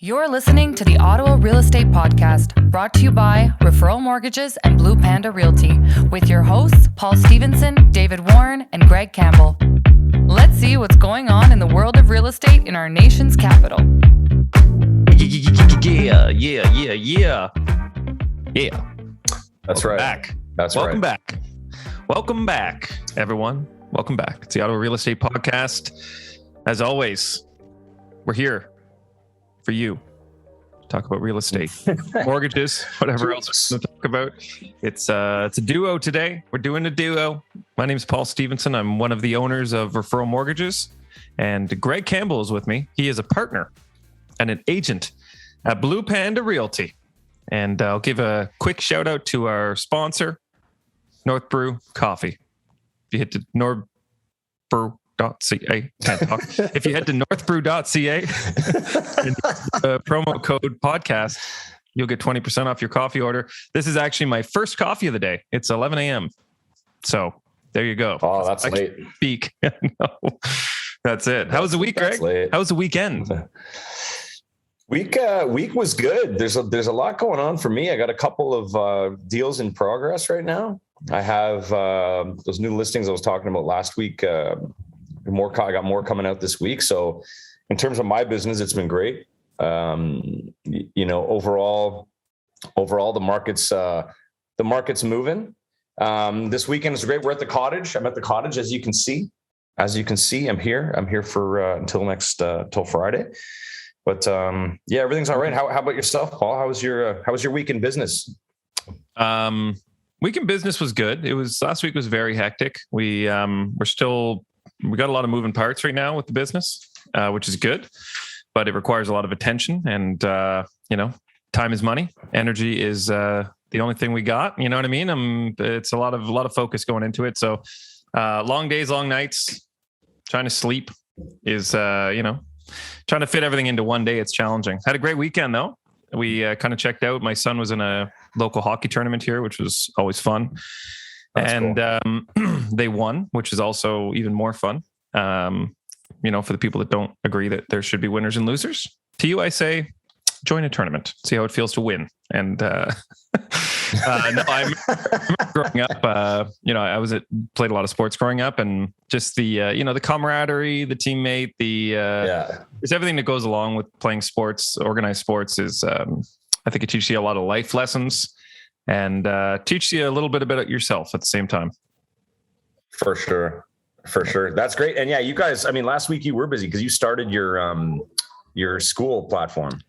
You're listening to the Ottawa Real Estate Podcast, brought to you by Referral Mortgages and Blue Panda Realty, with your hosts, Paul Stevenson, David Warren, and Greg Campbell. Let's see what's going on in the world of real estate in our nation's capital. Yeah. That's right. Back. That's Welcome right. back. Welcome back, everyone. Welcome back. It's the Ottawa Real Estate Podcast. As always, we're here for you. Talk about real estate, mortgages, whatever else we're going to talk about. It's a duo today. We're doing a duo. My name is Paul Stevenson. I'm one of the owners of Referral Mortgages, and Greg Campbell is with me. He is a partner and an agent at Blue Panda Realty. And I'll give a quick shout out to our sponsor, North Brew Coffee. If you hit to northbrew.ca, can't talk. If you head to northbrew.ca and promo code podcast, you'll get 20% off your coffee order. This is actually my first coffee of the day. It's 11 a.m. So there you go. Oh, that's late. Speak. No, that's it. How was the week, Greg? How was the weekend? Week was good. There's a lot going on for me. I got a couple of deals in progress right now. I have those new listings I was talking about last week. I got more coming out this week. So in terms of my business, it's been great. Overall the market's moving. This weekend is great. We're at the cottage. I'm at the cottage, as you can see. I'm here for till Friday. But everything's all right. How about yourself, Paul? How was your week in business? Week in business was good. Last week was very hectic. We got a lot of moving parts right now with the business, which is good, but it requires a lot of attention, and time is money. Energy is the only thing we got. You know what I mean? It's a lot of focus going into it. So long days, long nights. Trying to sleep is trying to fit everything into one day. It's challenging. Had a great weekend though. We kind of checked out. My son was in a local hockey tournament here, which was always fun. That's cool. They won, which is also even more fun. For the people that don't agree that there should be winners and losers, to you, I say, join a tournament, see how it feels to win. And I remember growing up, played a lot of sports growing up, and just the camaraderie, the teammate, there's everything that goes along with playing sports. Organized sports is, I think it teaches you a lot of life lessons, and teaches you a little bit about yourself at the same time. For sure. That's great. And yeah, you guys, last week you were busy because you started your school platform.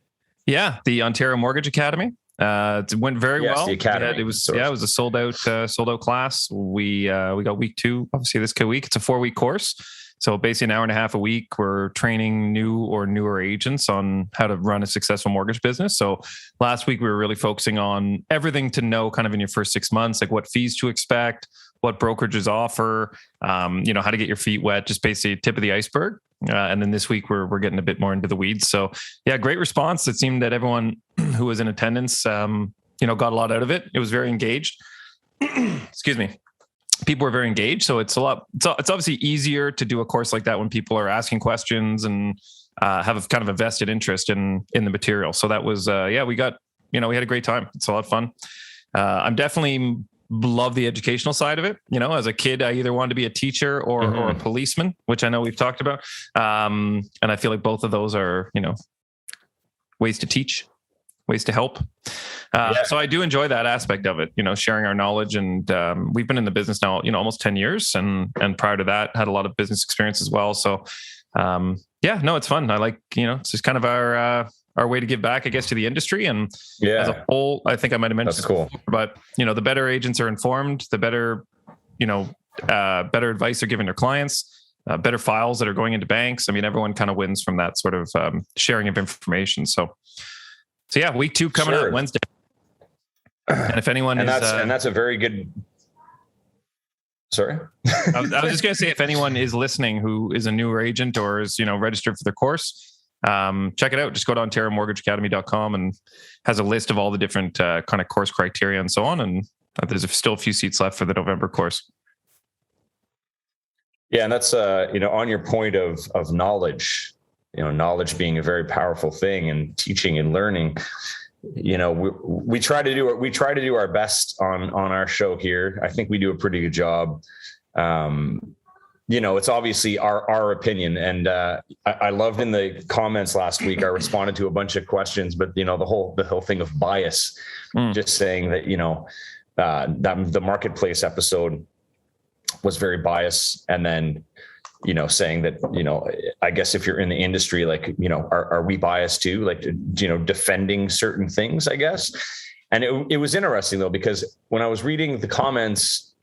Yeah. The Ontario Mortgage Academy. It went very well. The academy. It was a sold out class. We got week 2. Obviously this week, it's a 4-week course. So basically an hour and a half a week, we're training new or newer agents on how to run a successful mortgage business. So last week we were really focusing on everything to know kind of in your first 6 months, like what fees to expect, what brokerages offer, how to get your feet wet, just basically tip of the iceberg. And then this week we're getting a bit more into the weeds. So yeah, great response. It seemed that everyone who was in attendance, got a lot out of it. It was very engaged. Excuse me. People were very engaged. So it's it's obviously easier to do a course like that when people are asking questions and have a kind of a vested interest in the material. So that was, we had a great time. It's a lot of fun. I'm definitely love the educational side of it. As a kid, I either wanted to be a teacher or a policeman, which I know we've talked about. And I feel like both of those are, ways to teach, ways to help. So I do enjoy that aspect of it, sharing our knowledge. And we've been in the business now, almost 10 years. And prior to that, had a lot of business experience as well. So it's fun. I like, it's just kind of our way to give back, I guess, to the industry. And as a whole, I think I might have mentioned that's cool. Before, but the better agents are informed, the better, better advice they're giving their clients, better files that are going into banks. Everyone kind of wins from that sort of sharing of information. So yeah, week 2 coming up Wednesday. And if anyone that's a very good. Sorry, I was just going to say, if anyone is listening who is a newer agent or is registered for the course, check it out. Just go to OntarioMortgageAcademy.com and has a list of all the different kind of course criteria and so on. And there's still a few seats left for the November course. Yeah, and that's on your point of knowledge. knowledge being a very powerful thing, and teaching and learning. We try to do our best on our show here. I think we do a pretty good job. It's obviously our opinion. And I loved in the comments last week, I responded to a bunch of questions, but the whole thing of bias, just saying that, that the marketplace episode was very biased. And then, saying that, I guess if you're in the industry, like, are we biased too? Like, defending certain things, I guess. And it was interesting though, because when I was reading the comments,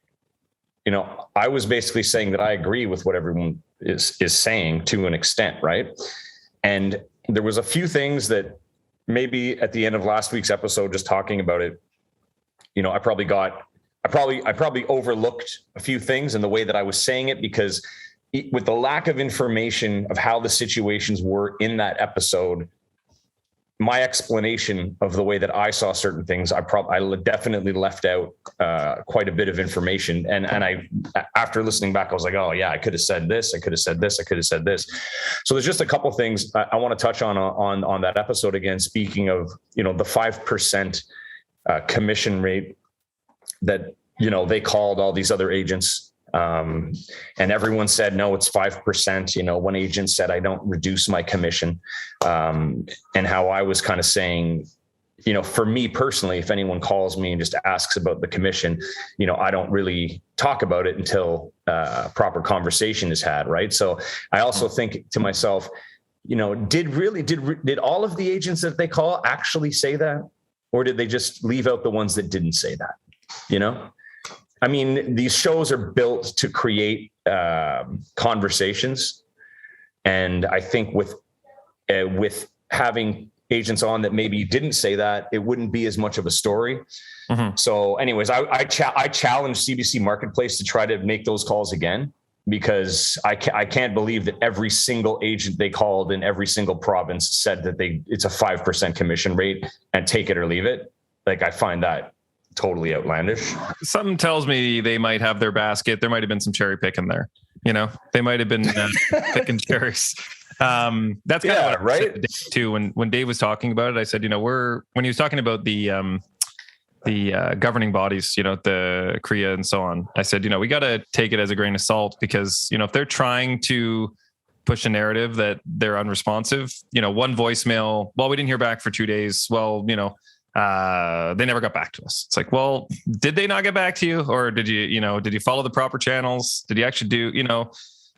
I was basically saying that I agree with what everyone is saying to an extent, right? And there was a few things that maybe at the end of last week's episode, just talking about it, I probably overlooked a few things in the way that I was saying it, because with the lack of information of how the situations were in that episode, my explanation of the way that I saw certain things, I definitely left out quite a bit of information. And I, after listening back, I was like, oh yeah, I could have said this. I could have said this. I could have said this. So there's just a couple things I want to touch on that episode. Again, speaking of, the 5% commission rate that, they called all these other agents. And everyone said, no, it's 5%. One agent said, I don't reduce my commission. And how I was kind of saying, for me personally, if anyone calls me and just asks about the commission, I don't really talk about it until proper conversation is had. Right. So I also think to myself, did all of the agents that they call actually say that? Or did they just leave out the ones that didn't say that? I mean, these shows are built to create conversations. And I think with having agents on that maybe didn't say that, it wouldn't be as much of a story. Mm-hmm. So anyways, I challenge CBC Marketplace to try to make those calls again, because I can't believe that every single agent they called in every single province said that it's a 5% commission rate and take it or leave it. Like, I find that totally outlandish. Something tells me they might have their basket. There might have been some cherry picking there. They might have been picking cherries. That's kind of what I said to Dave too. When Dave was talking about it, I said, when he was talking about the governing bodies, the CREA and so on, I said, we got to take it as a grain of salt, because, if they're trying to push a narrative that they're unresponsive, one voicemail, well, we didn't hear back for 2 days. Well, they never got back to us. It's like, well, did they not get back to you? Or did you follow the proper channels? Did you actually do,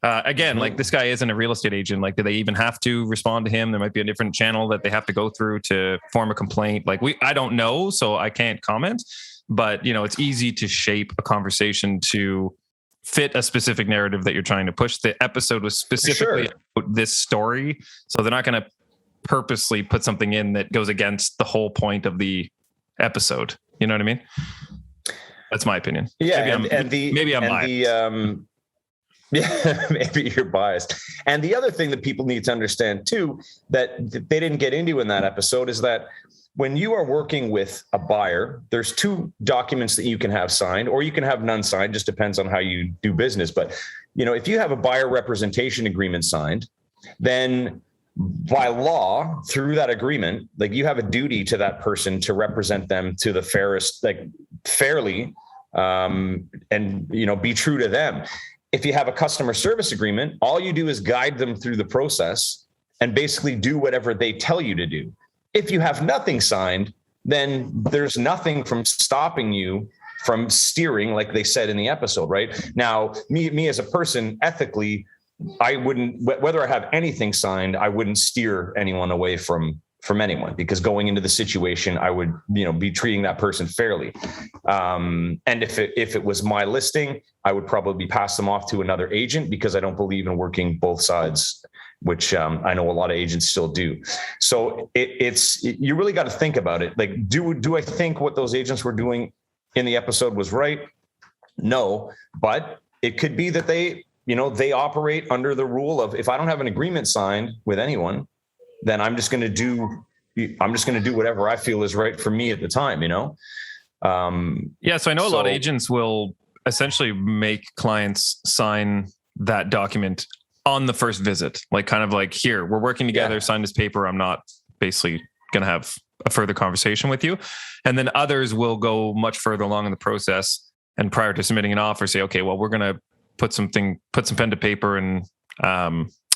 again, like, this guy isn't a real estate agent. Like, do they even have to respond to him? There might be a different channel that they have to go through to form a complaint. Like, I don't know, so I can't comment, but it's easy to shape a conversation to fit a specific narrative that you're trying to push. The episode was specifically about this story. So they're not going to purposely put something in that goes against the whole point of the episode. You know what I mean? That's my opinion. Yeah. Maybe I'm biased. Yeah, maybe you're biased. And the other thing that people need to understand too, that they didn't get into in that episode, is that when you are working with a buyer, there's 2 documents that you can have signed, or you can have none signed, just depends on how you do business. But, if you have a buyer representation agreement signed, then by law, through that agreement, like, you have a duty to that person to represent them to the fairest, like, fairly, and, be true to them. If you have a customer service agreement, all you do is guide them through the process and basically do whatever they tell you to do. If you have nothing signed, then there's nothing from stopping you from steering, like they said in the episode, right? Now, me as a person, ethically, I wouldn't, whether I have anything signed, I wouldn't steer anyone away from anyone, because going into the situation, I would, be treating that person fairly. And if it was my listing, I would probably pass them off to another agent, because I don't believe in working both sides, which I know a lot of agents still do. So you really got to think about it. Like, do I think what those agents were doing in the episode was right? No, but it could be that they operate under the rule of, if I don't have an agreement signed with anyone, then I'm just going to do whatever I feel is right for me at the time, So I know a lot of agents will essentially make clients sign that document on the first visit, like kind of like, here, we're working together, sign this paper. I'm not basically going to have a further conversation with you. And then others will go much further along in the process. And prior to submitting an offer, say, okay, well, we're going to put some pen to paper and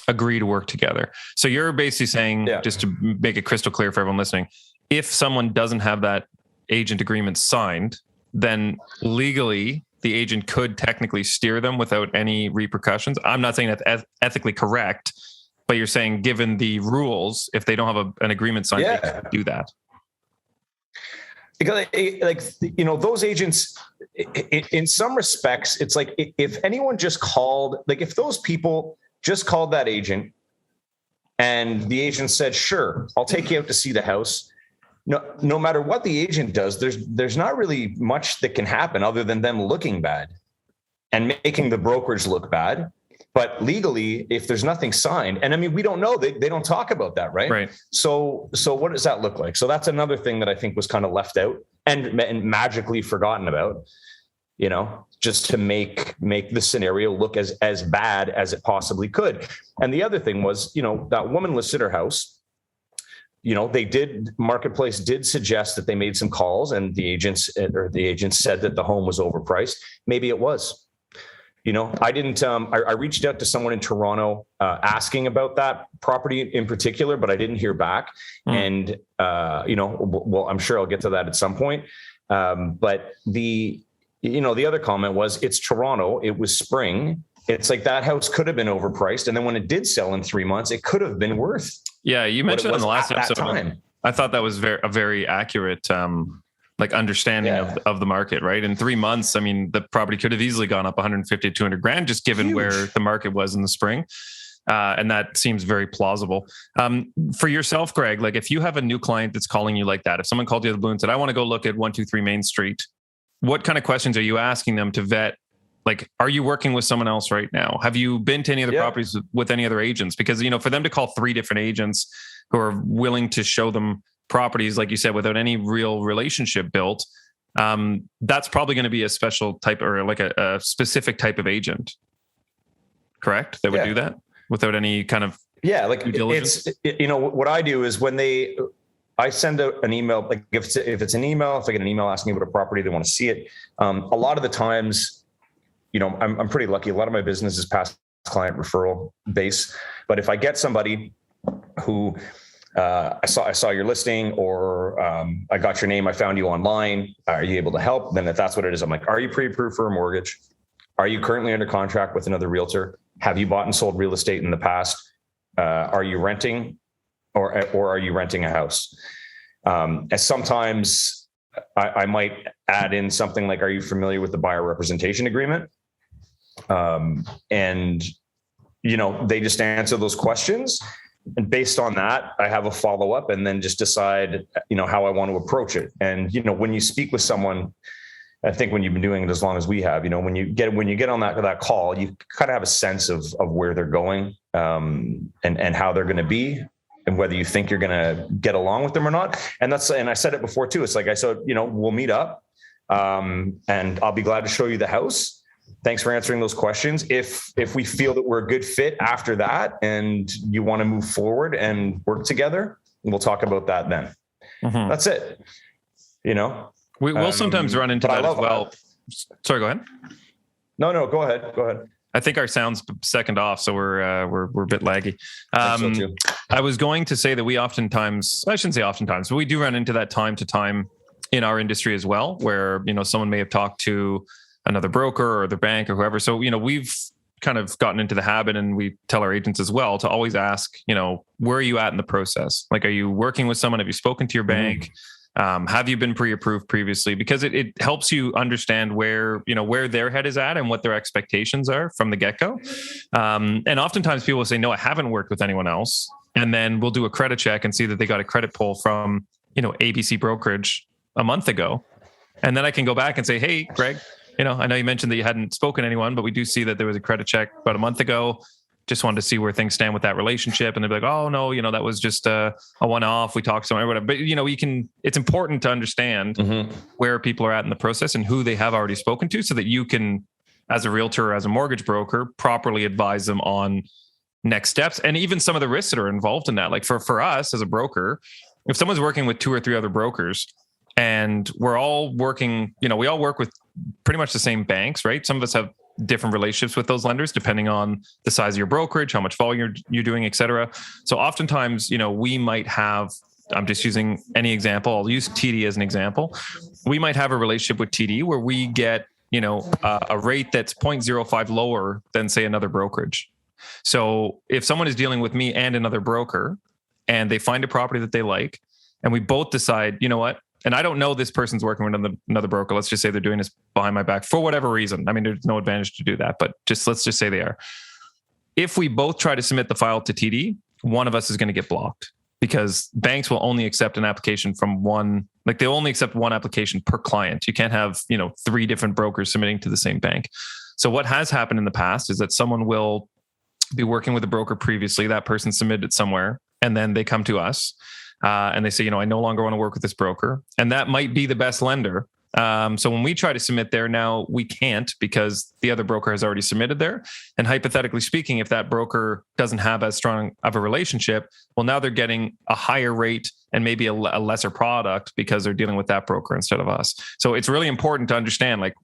agree to work together. So you're basically saying, just to make it crystal clear for everyone listening, if someone doesn't have that agent agreement signed, then legally the agent could technically steer them without any repercussions. I'm not saying that's ethically correct, but you're saying given the rules, if they don't have an agreement signed, they can do that. Because, like, you know, those agents, in some respects, it's like if anyone just called, like if those people just called that agent and the agent said, sure, I'll take you out to see the house. No matter what the agent does, there's not really much that can happen other than them looking bad and making the brokerage look bad. But legally, if there's nothing signed, and I mean, we don't know, they don't talk about that, right? Right. So what does that look like? So that's another thing that I think was kind of left out and magically forgotten about, you know, just to make the scenario look as bad as it possibly could. And the other thing was, you know, that woman listed her house. You know, Marketplace did suggest that they made some calls and the agents said that the home was overpriced. Maybe it was. You know, I didn't, I reached out to someone in Toronto asking about that property in particular, but I didn't hear back. And, you know, well, I'm sure I'll get to that at some point. But the other comment was, it's Toronto, it was spring. It's like that house could have been overpriced. And then when it did sell in 3 months, it could have been worth. Yeah. You mentioned in the last episode, I thought that was a very accurate, like understanding of the market, right? In 3 months, I mean, the property could have easily gone up 150 to 200 grand, just given where the market was in the spring. And that seems very plausible. For yourself, Greg, like if you have a new client that's calling you like that, if someone called you out of the blue and said, I want to go look at 123 Main Street, what kind of questions are you asking them to vet? Like, are you working with someone else right now? Have you been to any other properties with any other agents? Because, you know, for them to call 3 different agents who are willing to show them properties, like you said, without any real relationship built, that's probably going to be a special type or like a specific type of agent, correct? That would do that without any kind of due diligence? It's, you know, what I do is when I send out an email, like if it's an email, if I get an email asking about a property, they want to see it. A lot of the times, you know, I'm pretty lucky. A lot of my business is past client referral base, but if I get somebody who I saw your listing or I got your name, I found you online, are you able to help? Then if that's what it is, I'm like, are you pre-approved for a mortgage? Are you currently under contract with another realtor? Have you bought and sold real estate in the past? Are you renting or are you renting a house? As sometimes I might add in something like, are you familiar with the buyer representation agreement? And, you know, they just answer those questions. And based on that, I have a follow-up and then just decide, you know, how I want to approach it. And, you know, when you speak with someone, I think when you've been doing it as long as we have, you know, when you get on that call, you kind of have a sense of where they're going, and how they're going to be and whether you think you're going to get along with them or not. And I said it before too. It's like, I said, you know, we'll meet up, and I'll be glad to show you the house. Thanks for answering those questions. If we feel that we're a good fit after that and you want to move forward and work together, we'll talk about that then. Mm-hmm. That's it. You know, we will sometimes run into that as well. Sorry, go ahead. No, go ahead. I think our sound's second off, so we're a bit laggy. I was going to say that we oftentimes, I shouldn't say oftentimes, but we do run into that time to time in our industry as well, where, you know, someone may have talked to another broker or the bank or whoever. So, you know, we've kind of gotten into the habit, and we tell our agents as well to always ask, you know, where are you at in the process? Like, are you working with someone? Have you spoken to your bank? Have you been pre-approved previously? Because it helps you understand where their head is at and what their expectations are from the get-go. And oftentimes people will say, no, I haven't worked with anyone else. And then we'll do a credit check and see that they got a credit pull from, you know, ABC brokerage a month ago. And then I can go back and say, hey, Greg, you know, I know you mentioned that you hadn't spoken to anyone, but we do see that there was a credit check about a month ago. Just wanted to see where things stand with that relationship. And they'd be like, oh no, you know, that was just a one-off. We talked to someone or whatever. But, you know, it's important to understand where people are at in the process and who they have already spoken to, so that you can, as a realtor or as a mortgage broker, properly advise them on, next steps, and even some of the risks that are involved in that. Like for us as a broker, if someone's working with 2 or 3 other brokers and we're all working, we all work with pretty much the same banks, right? Some of us have different relationships with those lenders depending on the size of your brokerage, how much volume you're doing, et cetera. So oftentimes, we might have, I'm just using any example, I'll use TD as an example. We might have a relationship with TD where we get, a rate that's 0.05 lower than, say, another brokerage. So if someone is dealing with me and another broker and they find a property that they like, and we both decide, you know what, and I don't know this person's working with another broker. Let's just say they're doing this behind my back for whatever reason. I mean, there's no advantage to do that, but let's just say they are. If we both try to submit the file to TD, one of us is going to get blocked because banks will only accept an application from one, like they'll only accept one application per client. You can't have, 3 different brokers submitting to the same bank. So what has happened in the past is that someone will be working with a broker previously, that person submitted somewhere, and then they come to us. And they say, I no longer want to work with this broker. And that might be the best lender. So when we try to submit there now, we can't because the other broker has already submitted there. And hypothetically speaking, if that broker doesn't have as strong of a relationship, well, now they're getting a higher rate and maybe a lesser product because they're dealing with that broker instead of us. So it's really important to understand, like,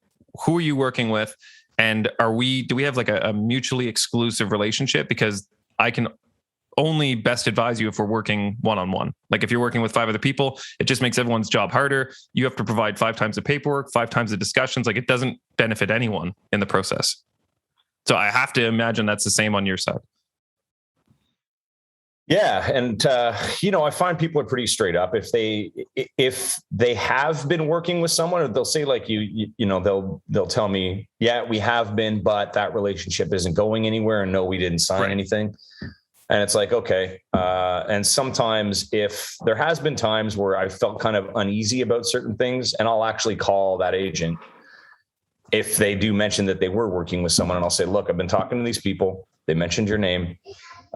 who are you working with? And do we have like a mutually exclusive relationship? Because I can only best advise you if we're working one-on-one. Like if you're working with 5 other people, it just makes everyone's job harder. You have to provide 5 times the paperwork, 5 times the discussions. Like it doesn't benefit anyone in the process. So I have to imagine that's the same on your side. Yeah. And, I find people are pretty straight up. If they have been working with someone, they'll say like they'll tell me, yeah, we have been, but that relationship isn't going anywhere. And no, we didn't sign anything. And it's like, okay. And sometimes if there has been times where I felt kind of uneasy about certain things, and I'll actually call that agent if they do mention that they were working with someone, and I'll say, look, I've been talking to these people. They mentioned your name.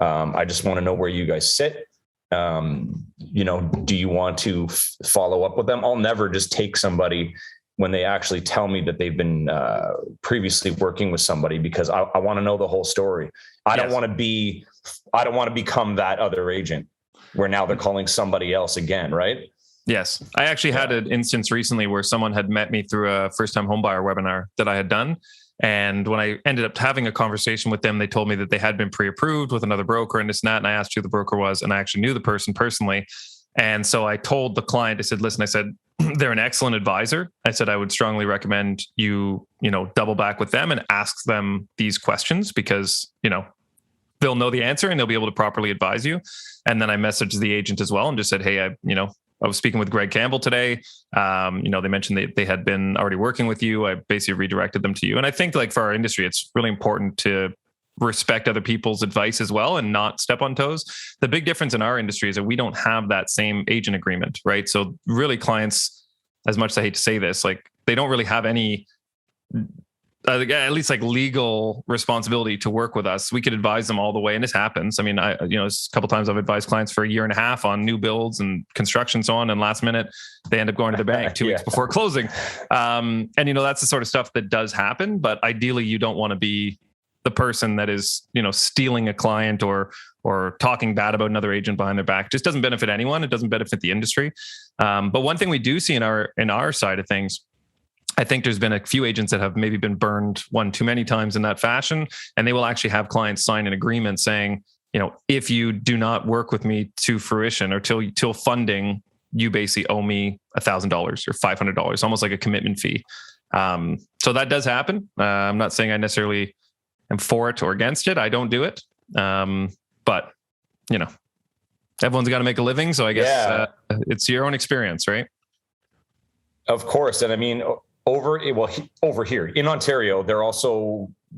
I just want to know where you guys sit. Do you want to follow up with them? I'll never just take somebody when they actually tell me that they've been previously working with somebody, because I want to know the whole story. I don't want to become that other agent where now they're calling somebody else again. Right. Yes. I actually had an instance recently where someone had met me through a first-time homebuyer webinar that I had done. And when I ended up having a conversation with them, they told me that they had been pre-approved with another broker and this and that. And I asked who the broker was, and I actually knew the person personally. And so I told the client, I said, listen, I said, they're an excellent advisor. I said, I would strongly recommend you, double back with them and ask them these questions because, they'll know the answer and they'll be able to properly advise you. And then I messaged the agent as well and just said, hey, I was speaking with Greg Campbell today. They mentioned they had been already working with you. I basically redirected them to you. And I think like for our industry, it's really important to respect other people's advice as well and not step on toes. The big difference in our industry is that we don't have that same agent agreement, right? So really clients, as much as I hate to say this, like they don't really have any, at least like legal responsibility to work with us. We could advise them all the way. And this happens. I mean, it's a couple of times I've advised clients for 1.5 years on new builds and construction, so on. And last minute, they end up going to the bank 2 weeks before closing. And that's the sort of stuff that does happen. But ideally, you don't want to be the person that is, stealing a client or talking bad about another agent behind their back. It just doesn't benefit anyone. It doesn't benefit the industry. But one thing we do see in our side of things, I think there's been a few agents that have maybe been burned one too many times in that fashion. And they will actually have clients sign an agreement saying, if you do not work with me to fruition or till funding, you basically owe me $1,000 or $500, almost like a commitment fee. So that does happen. I'm not saying I necessarily am for it or against it. I don't do it. But everyone's got to make a living. So I guess it's your own experience, right? Of course. And I mean, over here in Ontario,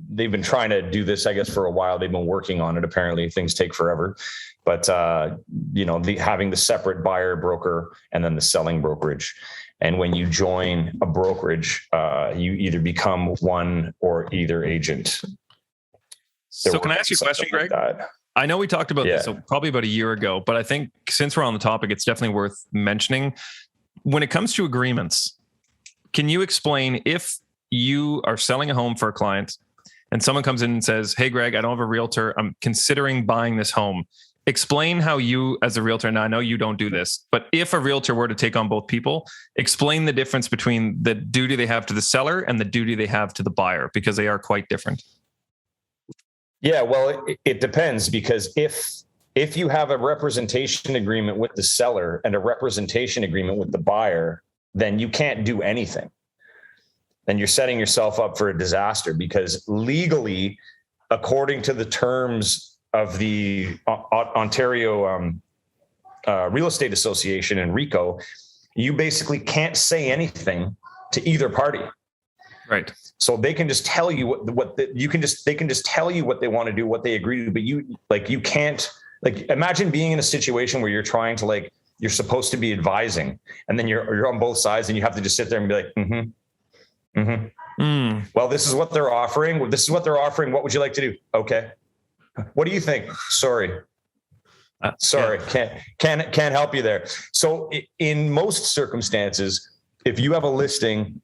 they've been trying to do this, I guess, for a while. They've been working on it. Apparently things take forever, but having the separate buyer broker and then the selling brokerage. And when you join a brokerage, you either become one or either agent. So can I ask you a question, Greg? I know we talked about this probably about 1 year ago, but I think since we're on the topic, it's definitely worth mentioning. When it comes to agreements, can you explain if you are selling a home for a client and someone comes in and says, "Hey, Greg, I don't have a realtor. I'm considering buying this home." Explain how you, as a realtor, now I know you don't do this, but if a realtor were to take on both people, explain the difference between the duty they have to the seller and the duty they have to the buyer, because they are quite different. Yeah, well, it depends, because if you have a representation agreement with the seller and a representation agreement with the buyer, then you can't do anything. Then you're setting yourself up for a disaster, because legally, according to the terms of the Ontario Real Estate Association and RICO, you basically can't say anything to either party. Right. So they can just tell you they can just tell you what they want to do, what they agree to, but you can't, imagine being in a situation where you're trying to, you're supposed to be advising, and then you're on both sides and you have to just sit there and be like, well, this is what they're offering. What would you like to do? Okay. What do you think? Sorry. Can't help you there. So in most circumstances, if you have a listing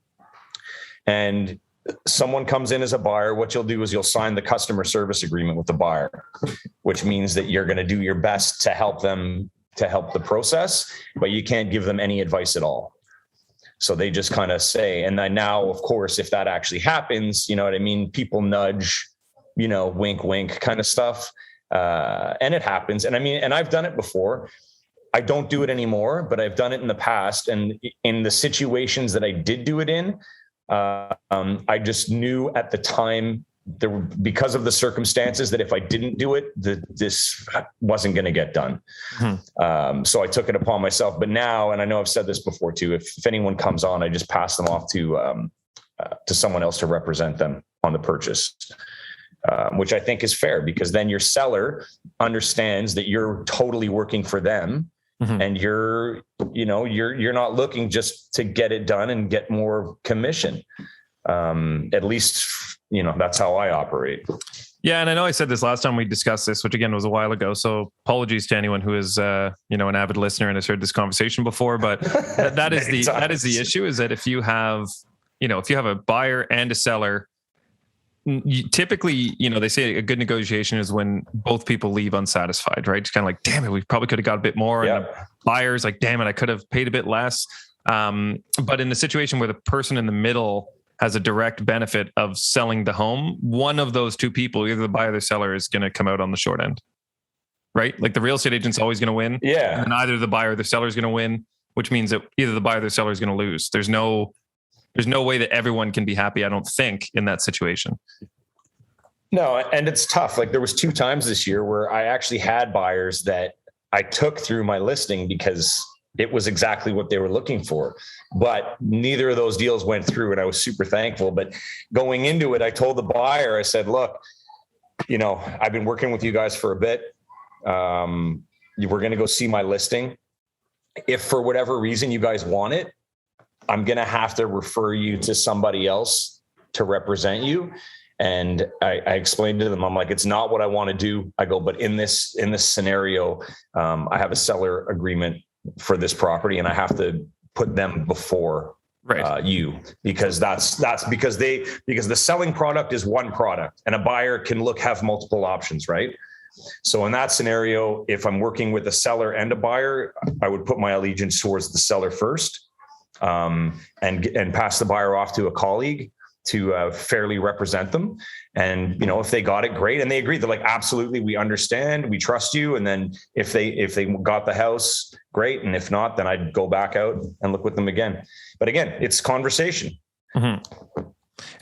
and someone comes in as a buyer, what you'll do is you'll sign the customer service agreement with the buyer, which means that you're going to do your best to help them, to help the process, but you can't give them any advice at all. So they just kind of say, and then now, of course, if that actually happens, you know what I mean? People nudge, wink, wink kind of stuff. And it happens. And I mean, and I've done it before. I don't do it anymore, but I've done it in the past. And in the situations that I did do it in, I just knew at the time, because of the circumstances, that if I didn't do it, this wasn't going to get done. So I took it upon myself. But now, and I know I've said this before too, if anyone comes on, I just pass them off to someone else to represent them on the purchase. Which I think is fair, because then your seller understands that you're totally working for them, and you're not looking just to get it done and get more commission. At least, that's how I operate. Yeah. And I know I said this last time we discussed this, which again was a while ago. So apologies to anyone who is, an avid listener and has heard this conversation before, but that is the issue, is that if you have a buyer and a seller, typically, they say a good negotiation is when both people leave unsatisfied, right? It's kind of like, damn it, we probably could have got a bit more. Yeah. And the buyer's like, damn it, I could have paid a bit less. But in the situation where the person in the middle has a direct benefit of selling the home, one of those two people, either the buyer or the seller, is going to come out on the short end, right? Like the real estate agent's always going to win. Yeah. And either the buyer or the seller is going to win, which means that either the buyer or the seller is going to lose. There's no way that everyone can be happy, I don't think, in that situation. No, and it's tough. Like there was 2 times this year where I actually had buyers that I took through my listing because it was exactly what they were looking for, but neither of those deals went through, and I was super thankful. But going into it, I told the buyer, I said, look, I've been working with you guys for a bit. We're going to go see my listing. If for whatever reason you guys want it, I'm going to have to refer you to somebody else to represent you. And I explained to them, I'm like, it's not what I want to do. I go, but in this scenario, I have a seller agreement for this property, and I have to put them before you, because that's because the selling product is one product, and a buyer can have multiple options, right? So in that scenario, if I'm working with a seller and a buyer, I would put my allegiance towards the seller first, and pass the buyer off to a colleague to fairly represent them. And, if they got it, great. And they agreed. They're like, absolutely, we understand, we trust you. And then if they got the house, great. And if not, then I'd go back out and look with them again. But again, it's conversation.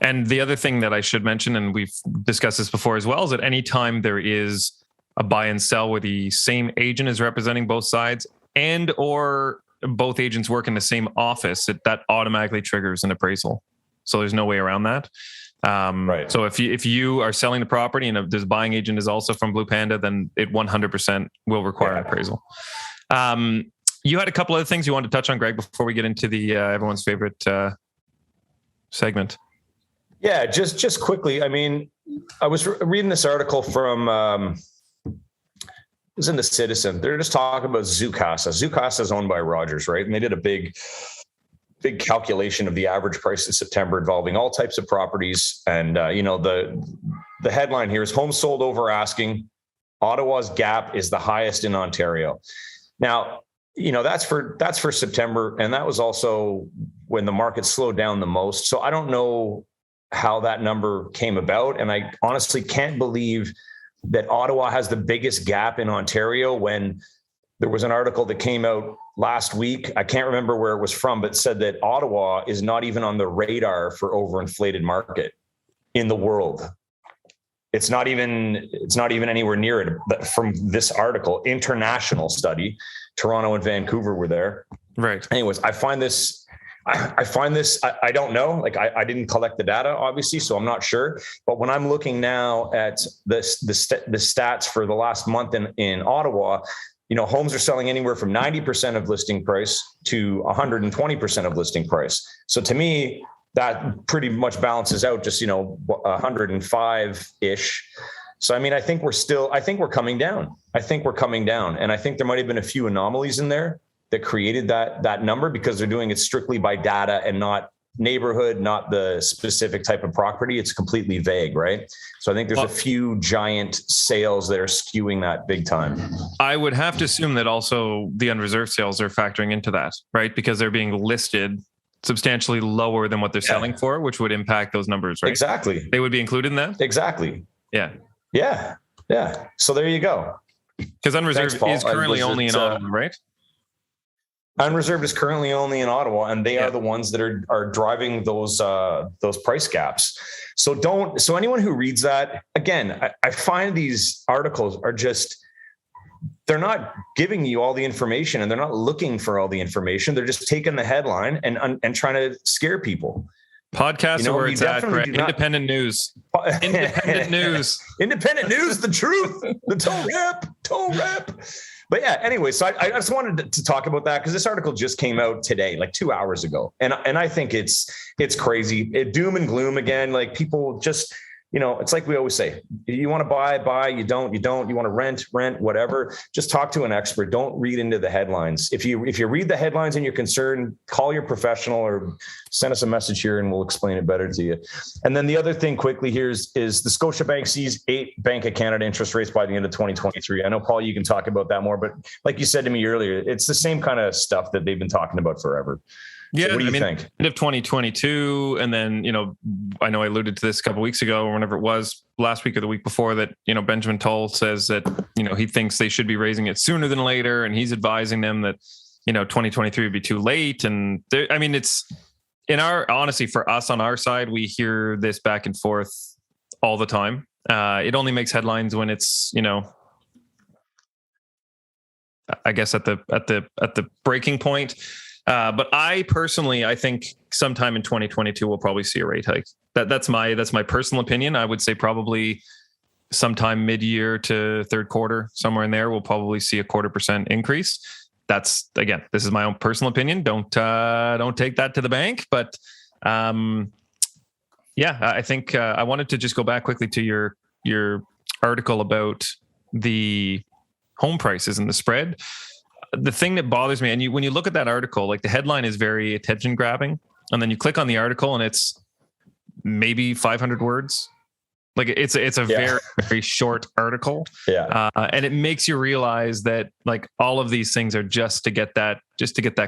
And the other thing that I should mention, and we've discussed this before as well, is that anytime there is a buy and sell where the same agent is representing both sides, and or both agents work in the same office, that automatically triggers an appraisal. So there's no way around that. Right. So if you are selling the property and this buying agent is also from Blue Panda, then it 100% will require an appraisal. You had a couple other things you wanted to touch on, Greg, before we get into the everyone's favorite segment. Yeah, just quickly. I mean, I was reading this article from it was in the Citizen. They're just talking about Zoocasa. Zoocasa is owned by Rogers, right? And they did a big calculation of the average price in September involving all types of properties. And, the headline here is homes sold over asking. Ottawa's gap is the highest in Ontario. Now, that's for September. And that was also when the market slowed down the most. So I don't know how that number came about. And I honestly can't believe that Ottawa has the biggest gap in Ontario when there was an article that came out last week. I can't remember where it was from, but said that Ottawa is not even on the radar for overinflated market in the world. It's not even anywhere near it. But from this article, international study, Toronto and Vancouver were there. Right. Anyways, I find this, I don't know, like I didn't collect the data, obviously, so I'm not sure. But when I'm looking now at the stats for the last month in Ottawa, homes are selling anywhere from 90% of listing price to 120% of listing price. So to me, that pretty much balances out just, 105-ish. So, I think we're coming down. And I think there might've been a few anomalies in there that created that number because they're doing it strictly by data and not neighborhood, not the specific type of property. It's completely vague, right? So I think there's a few giant sales that are skewing that big time. I would have to assume that also the unreserved sales are factoring into that, right? Because they're being listed substantially lower than what they're selling for, which would impact those numbers, right? Exactly. They would be included in that? Exactly. Yeah. So there you go. Because unreserved is currently only in Ottawa, right? Unreserved is currently only in Ottawa, and they are the ones that are driving those price gaps. So anyone who reads that, again, I find these articles are just, they're not giving you all the information and they're not looking for all the information. They're just taking the headline and trying to scare people. Podcast where it's at, right? Independent news. Independent news. Independent news, the truth, the toe rep. But yeah, anyway, so I just wanted to talk about that because this article just came out today, like 2 hours ago. And I think it's crazy. Doom and gloom again. Like people just, it's like we always say, you want to buy, you don't, you want to rent, whatever. Just talk to an expert. Don't read into the headlines. If you read the headlines and you're concerned, call your professional or send us a message here and we'll explain it better to you. And then the other thing quickly here is the Scotiabank sees 8 Bank of Canada interest rates by the end of 2023. I know, Paul, you can talk about that more, but like you said to me earlier, it's the same kind of stuff that they've been talking about forever. Yeah, so what do you think? End of 2022, and then I know I alluded to this a couple of weeks ago, or whenever it was, last week or the week before, that Benjamin Toll says that he thinks they should be raising it sooner than later, and he's advising them that 2023 would be too late. And it's honestly for us on our side, we hear this back and forth all the time. It only makes headlines when it's I guess at the breaking point. But I think sometime in 2022 we'll probably see a rate hike. That's my personal opinion. I would say probably sometime mid-year to third quarter, somewhere in there, we'll probably see a 0.25% increase. That's, again, this is my own personal opinion. Don't take that to the bank. But I think I wanted to just go back quickly to your article about the home prices and the spread. The thing that bothers me, and when you look at that article, like the headline is very attention grabbing, and then you click on the article and it's maybe 500 words. Like it's a very, very short article. Yeah. And it makes you realize that like all of these things are just to get that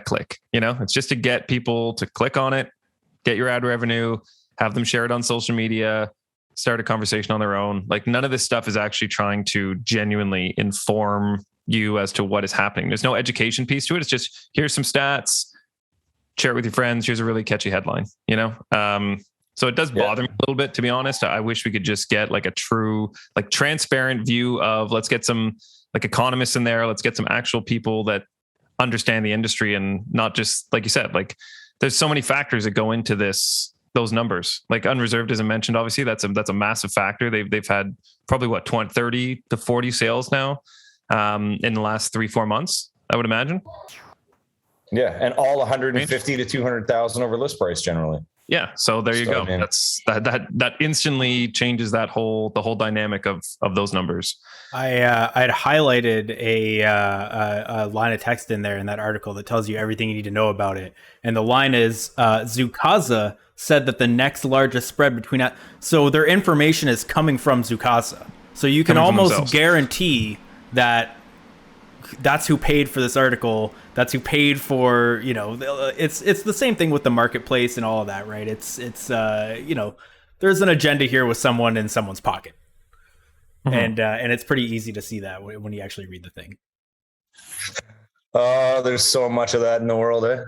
click, it's just to get people to click on it, get your ad revenue, have them share it on social media, start a conversation on their own. Like none of this stuff is actually trying to genuinely inform you as to what is happening. There's no education piece to it. It's just, here's some stats, share it with your friends. Here's a really catchy headline, So it does bother me a little bit, to be honest. I wish we could just get like a true, like transparent view of, let's get some like economists in there. Let's get some actual people that understand the industry and not just, like you said, like there's so many factors that go into those numbers. Like unreserved isn't mentioned. Obviously that's a massive factor. They've had probably 30 to 40 sales now in the last 3-4 months, I would imagine. Yeah. And all 150 to 200,000 over list price generally. Yeah. So there you go. Man. That's that instantly changes the whole dynamic of those numbers. I'd highlighted a line of text in there in that article that tells you everything you need to know about it. And the line is Zoocasa said that the next largest spread between that. So their information is coming from Zoocasa. So you can almost guarantee that that's who paid for this article. That's who paid for, it's the same thing with the marketplace and all of that, right? It's there's an agenda here with someone in someone's pocket. Mm-hmm. And it's pretty easy to see that when you actually read the thing. Oh, there's so much of that in the world, eh?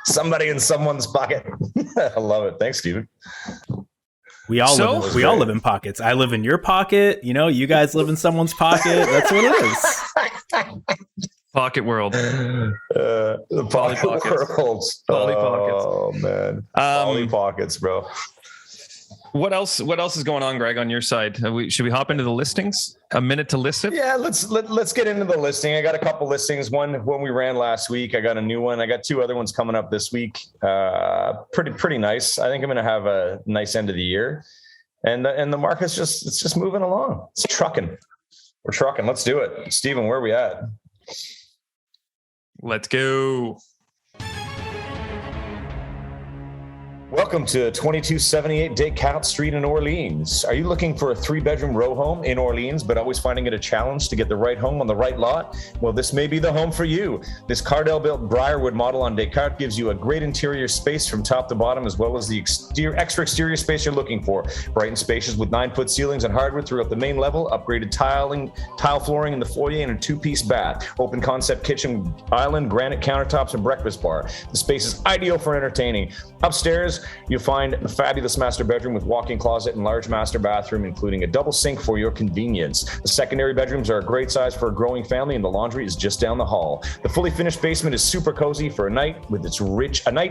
Somebody in someone's pocket. I love it. Thanks, Stephen. We all live in pockets. I live in your pocket. You guys live in someone's pocket. That's what it is. Pocket world. The pocket world. Polly pockets. Oh man. Polly pockets, bro. What else is going on, Greg, on your side? Should we hop into the listings? A minute to list it? Yeah, let's get into the listing. I got a couple listings. One we ran last week. I got a new one. I got two other ones coming up this week. Pretty nice. I think I'm going to have a nice end of the year. And the market's just moving along. It's trucking. We're trucking. Let's do it. Stephen, where are we at? Let's go. Welcome to 2278 Descartes Street in Orleans. Are you looking for a 3-bedroom row home in Orleans, but always finding it a challenge to get the right home on the right lot? Well, this may be the home for you. This Cardell-built Briarwood model on Descartes gives you a great interior space from top to bottom, as well as the extra exterior space you're looking for. Bright and spacious with 9-foot ceilings and hardwood throughout the main level, upgraded tile flooring in the foyer, and a 2-piece bath. Open concept kitchen island, granite countertops, and breakfast bar. The space is ideal for entertaining. Upstairs, you'll find a fabulous master bedroom with walk-in closet and large master bathroom, including a double sink for your convenience. The secondary bedrooms are a great size for a growing family, and the laundry is just down the hall. The fully finished basement is super cozy for a night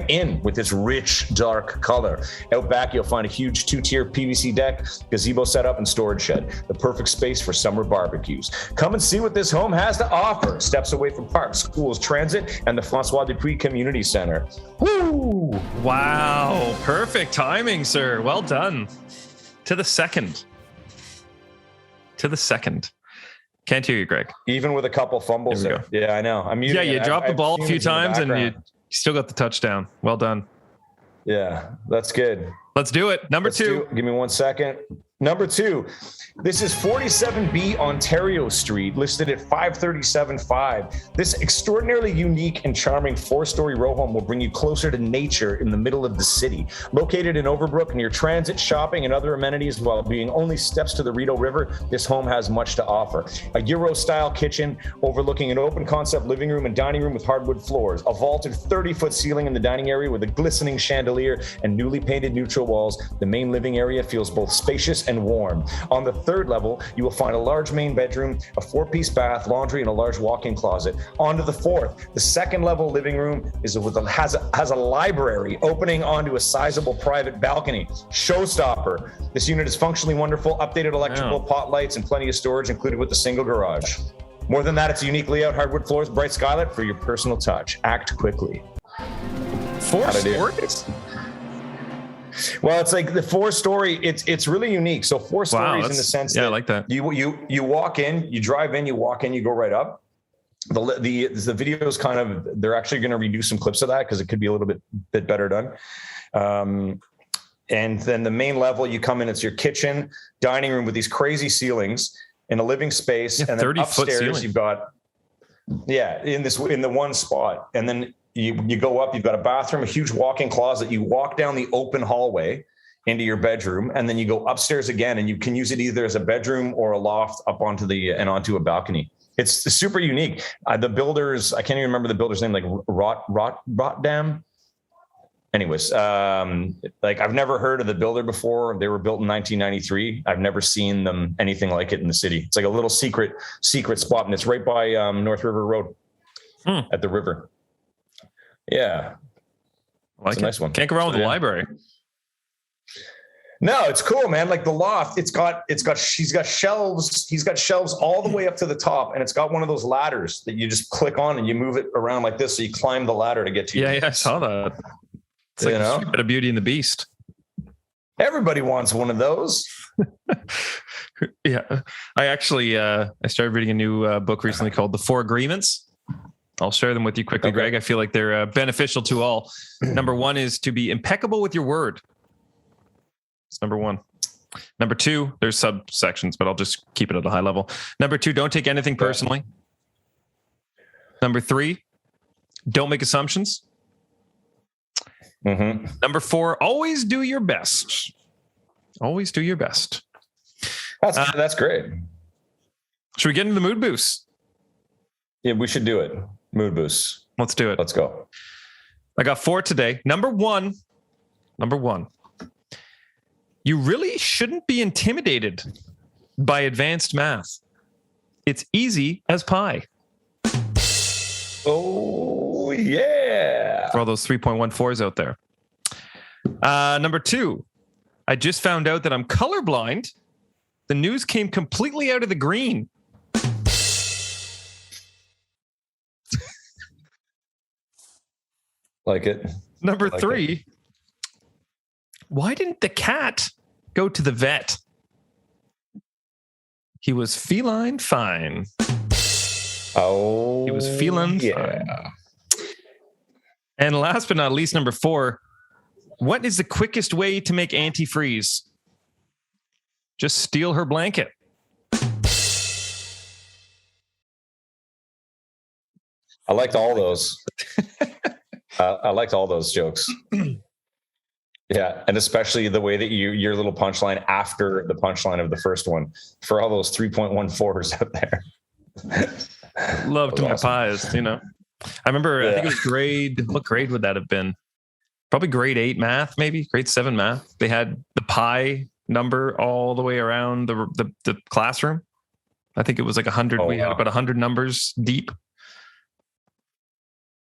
in with its rich dark color. Out back, you'll find a huge 2-tier PVC deck, gazebo setup, and storage shed. The perfect space for summer barbecues. Come and see what this home has to offer. Steps away from parks, schools, transit, and the Francois Dupuis Community Center. Woo! Wow. Perfect timing, sir. Well done. To the second. Can't hear you, Greg. Even with a couple fumbles there. Yeah, I know. You dropped the ball a few times and you still got the touchdown. Well done. Yeah, that's good. Let's do it. Number two. Give me 1 second. Number 2. This is 47B Ontario Street, listed at 537.5. This extraordinarily unique and charming 4-story row home will bring you closer to nature in the middle of the city. Located in Overbrook near transit, shopping, and other amenities while being only steps to the Rideau River, this home has much to offer. A Euro-style kitchen overlooking an open concept living room and dining room with hardwood floors. A vaulted 30-foot ceiling in the dining area with a glistening chandelier and newly painted neutral walls. The main living area feels both spacious and warm. On the 3rd level, you will find a large main bedroom, a 4-piece bath, laundry, and a large walk-in closet. Onto the 4th, the 2nd level living room has a library opening onto a sizable private balcony. Showstopper. This unit is functionally wonderful, updated electrical, pot lights, and plenty of storage included with the single garage. More than that, it's a unique layout, hardwood floors, bright skylight for your personal touch. Act quickly. 4 stories? Well, it's like the 4-story. It's really unique. So 4 stories in the sense that I like that. You walk in, you drive in, you walk in, you go right up. The videos kind of, they're actually going to redo some clips of that because it could be a little bit better done. And then the main level, you come in, it's your kitchen, dining room with these crazy ceilings in a living space, and then upstairs you've got in the one spot, and then you go up, you've got a bathroom, a huge walk-in closet. You walk down the open hallway into your bedroom, and then you go upstairs again, and you can use it either as a bedroom or a loft up onto a balcony. It's super unique. The builders, I can't even remember the builder's name, like Rotterdam. Anyways, I've never heard of the builder before. They were built in 1993. I've never seen them anything like it in the city. It's like a little secret spot, and it's right by North River Road at the river. Yeah. It's a nice one. Can't go wrong with the library. No, it's cool, man. Like the loft, he's got shelves all the way up to the top, and it's got one of those ladders that you just click on and you move it around like this. So you climb the ladder to get to your I saw that. It's like a bit of Beauty and the Beast. Everybody wants one of those. Yeah. I actually, I started reading a new book recently called The Four Agreements. I'll share them with you quickly, Greg. I feel like they're beneficial to all. Number one is to be impeccable with your word. It's number one. Number two, there's subsections, but I'll just keep it at a high level. Number two, don't take anything personally. Number three, don't make assumptions. Mm-hmm. Number four, always do your best. Always do your best. That's great. Should we get into the mood boost? Yeah, we should do it. Mood boosts. Let's do it. Let's go. I got 4 today. Number one. You really shouldn't be intimidated by advanced math. It's easy as pie. Oh, yeah. For all those 3.14s out there. Number 2. I just found out that I'm colorblind. The news came completely out of the green. Like it. Number 3. Why didn't the cat go to the vet? He was feline fine. Oh, he was feline fine. And last but not least, number 4. What is the quickest way to make antifreeze? Just steal her blanket. I liked all those. I liked all those jokes. Yeah, and especially the way that your little punchline after the punchline of the first one for all those 3.14s out there. Loved my awesome. Pies, you know. I remember, I think it was what grade would that have been? Probably grade 8 math, maybe grade 7 math. They had the pie number all the way around the classroom. I think it was like 100. We had about 100 numbers deep.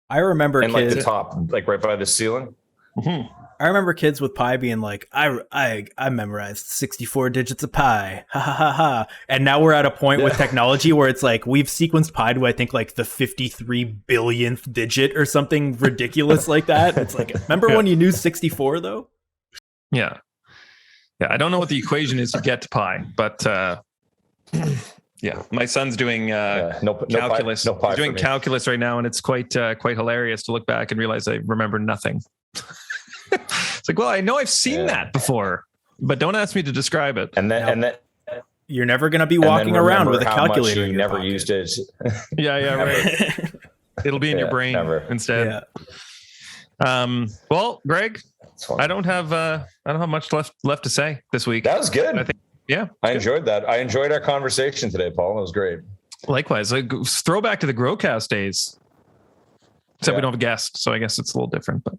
I remember and kids like the top, like right by the ceiling. Mm-hmm. I remember kids with pi being like, I memorized 64 digits of pi. Ha ha ha ha. And now we're at a point with technology where it's like we've sequenced pi to I think like the 53 billionth digit or something ridiculous like that. It's like, remember when you knew 64 though? Yeah. Yeah. I don't know what the equation is to get to pi, but yeah, my son's doing calculus. No pie He's doing calculus right now, and it's quite hilarious to look back and realize I remember nothing. It's like, well, I know I've seen that before, but don't ask me to describe it. And then you're never going to be walking around with a calculator. You never used it. Yeah, right. It'll be in your brain instead. Yeah. Well, Greg, I don't have much left to say this week. That was good. I think. Yeah, I enjoyed that. I enjoyed our conversation today, Paul. It was great. Likewise, like throwback to the Growcast days. Except we don't have a guest, so I guess it's a little different. But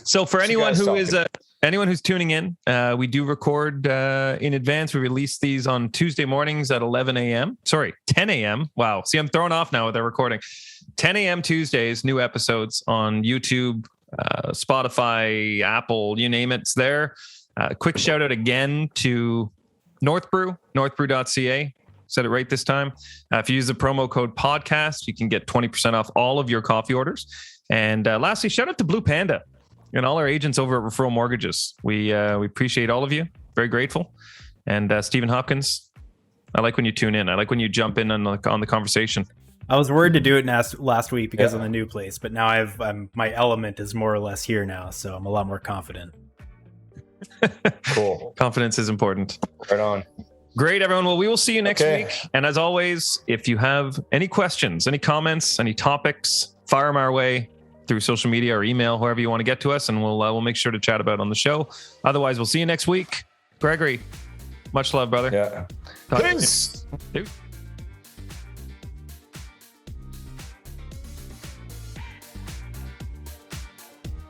so for anyone who's tuning in, we do record in advance. We release these on Tuesday mornings at 11 a.m. Sorry, 10 a.m. Wow. See, I'm thrown off now with their recording. 10 a.m. Tuesdays, new episodes on YouTube, Spotify, Apple, you name it, it's there. Quick shout out again to North Brew, northbrew.ca. Said it right this time. If you use the promo code podcast, you can get 20% off all of your coffee orders. And lastly, shout out to Blue Panda and all our agents over at Referral Mortgages. We appreciate all of you. Very grateful. And Stephen Hopkins, I like when you tune in. I like when you jump in on the conversation. I was worried to do it last week because of the new place, but now my element is more or less here now, so I'm a lot more confident. Cool. Confidence is important. Right on. Great, everyone. Well, we will see you next week. And as always, if you have any questions, any comments, any topics, fire them our way through social media or email, however you want to get to us, and we'll make sure to chat about it on the show. Otherwise, we'll see you next week. Gregory, much love, brother. Yeah. Peace.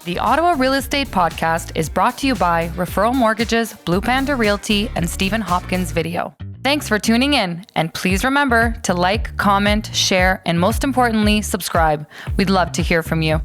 The Ottawa Real Estate Podcast is brought to you by Referral Mortgages, Blue Panda Realty, and Stephen Hopkins Video. Thanks for tuning in, and please remember to like, comment, share, and most importantly, subscribe. We'd love to hear from you.